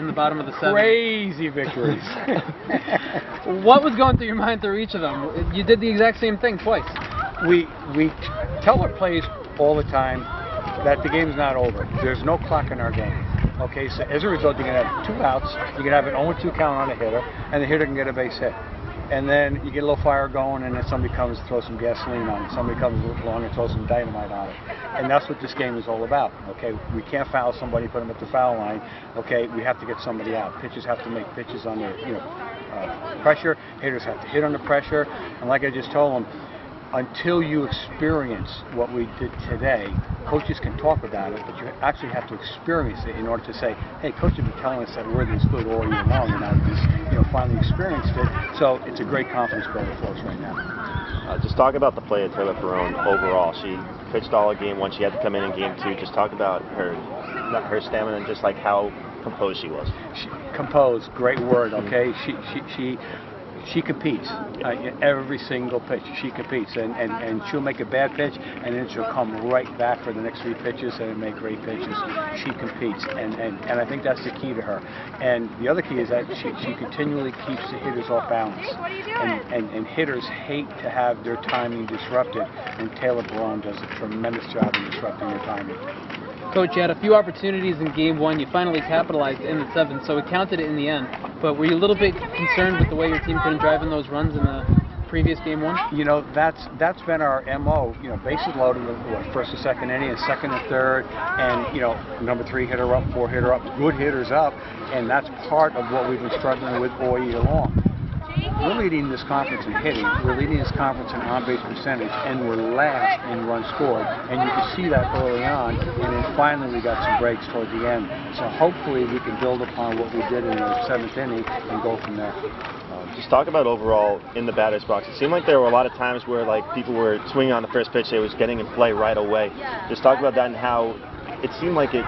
in the bottom of the 7. Crazy victories. What was going through your mind through each of them? You did the exact same thing twice. We tell our players all the time that the game's not over. There's no clock in our game. Okay, so as a result, you're going to have 2 outs, you can have an 0-2 count on a hitter, and the hitter can get a base hit. And then you get a little fire going, and then somebody comes and throws some gasoline on it. Somebody comes along and throws some dynamite on it. And that's what this game is all about. Okay, we can't foul somebody, put them at the foul line. Okay, we have to get somebody out. Pitchers have to make pitches under pressure. Hitters have to hit under pressure. And like I just told them, until you experience what we did today, coaches can talk about it, but you actually have to experience it in order to say, hey, coach has been telling us that we're this good all year long, and now we just finally experienced it. So it's a great confidence builder for us right now. Just talk about the play of Taylor Perrone overall. She pitched all of game 1. She had to come in game 2. Just talk about her stamina and just like how composed she was. Composed, great word. Okay, she competes every single pitch. She competes, and she'll make a bad pitch, and then she'll come right back for the next 3 pitches and make great pitches. She competes, and I think that's the key to her. And the other key is that she continually keeps the hitters off balance. And hitters hate to have their timing disrupted, and Taylor Perrone does a tremendous job in disrupting their timing. Coach, you had a few opportunities in game 1. You finally capitalized in the 7th, so we counted it in the end. But were you a little bit concerned with the way your team couldn't drive in those runs in the previous game 1? You know, that's been our MO. You know, bases loaded with first and second inning, and second and third, and number 3 hitter up, 4 hitter up, good hitters up, and that's part of what we've been struggling with all year long. We're leading this conference in hitting, we're leading this conference in on-base percentage, and we're last in runs scored. And you can see that early on, and then finally we got some breaks toward the end. So hopefully we can build upon what we did in the 7th inning and go from there. Just talk about overall in the batter's box. It seemed like there were a lot of times where people were swinging on the first pitch, they was getting in play right away. Just talk about that and how it seemed like it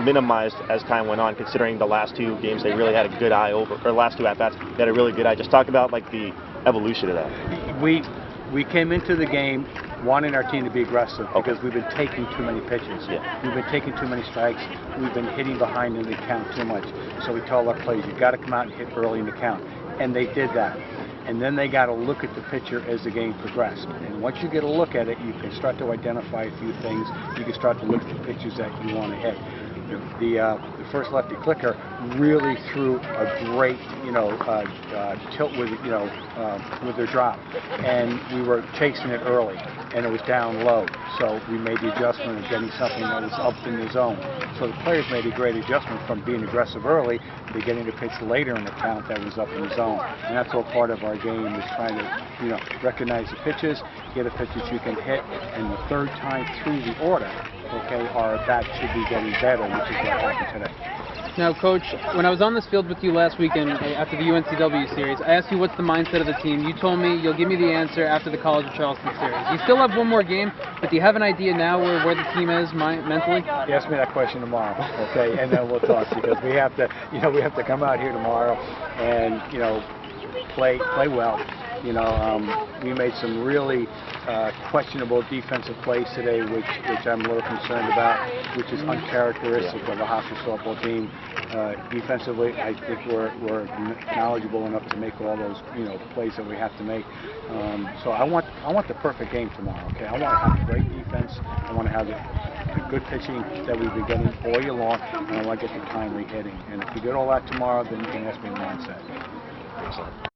minimized as time went on, considering the last 2 games they really had a good eye over, or last 2 at-bats, they had a really good eye. Just talk about the evolution of that. We came into the game wanting our team to be aggressive because we've been taking too many pitches. We've been taking too many strikes. We've been hitting behind in the count too much. So we told our players, you've got to come out and hit early in the count. And they did that. And then they got to look at the pitcher as the game progressed. And once you get a look at it, you can start to identify a few things. You can start to look at the pitches that you want to hit. The first lefty clicker really threw a great, tilt with their drop, and we were chasing it early, and it was down low. So we made the adjustment of getting something that was up in the zone. So the players made a great adjustment from being aggressive early to getting the pitch later in the count that was up in the zone. And that's all part of our game, is trying to, recognize the pitches, get a pitch that you can hit, and the 3rd time through the order, our bat should be getting better, which is what happened today. Now, Coach, when I was on this field with you last weekend after the UNCW series, I asked you what's the mindset of the team. You told me you'll give me the answer after the College of Charleston series. You still have 1 more game, but do you have an idea now where the team is mentally? You ask me that question tomorrow, okay, and then we'll talk, because we have to come out here tomorrow and play well. We made some really questionable defensive plays today, which I'm a little concerned about, which is uncharacteristic of a Hofstra softball team. Defensively, I think we're knowledgeable enough to make all those plays that we have to make. So I want the perfect game tomorrow. Okay, I want to have great defense. I want to have the good pitching that we've been getting all year long, and I want to get the timely hitting. And if we get all that tomorrow, then you can ask me the mindset. Excellent.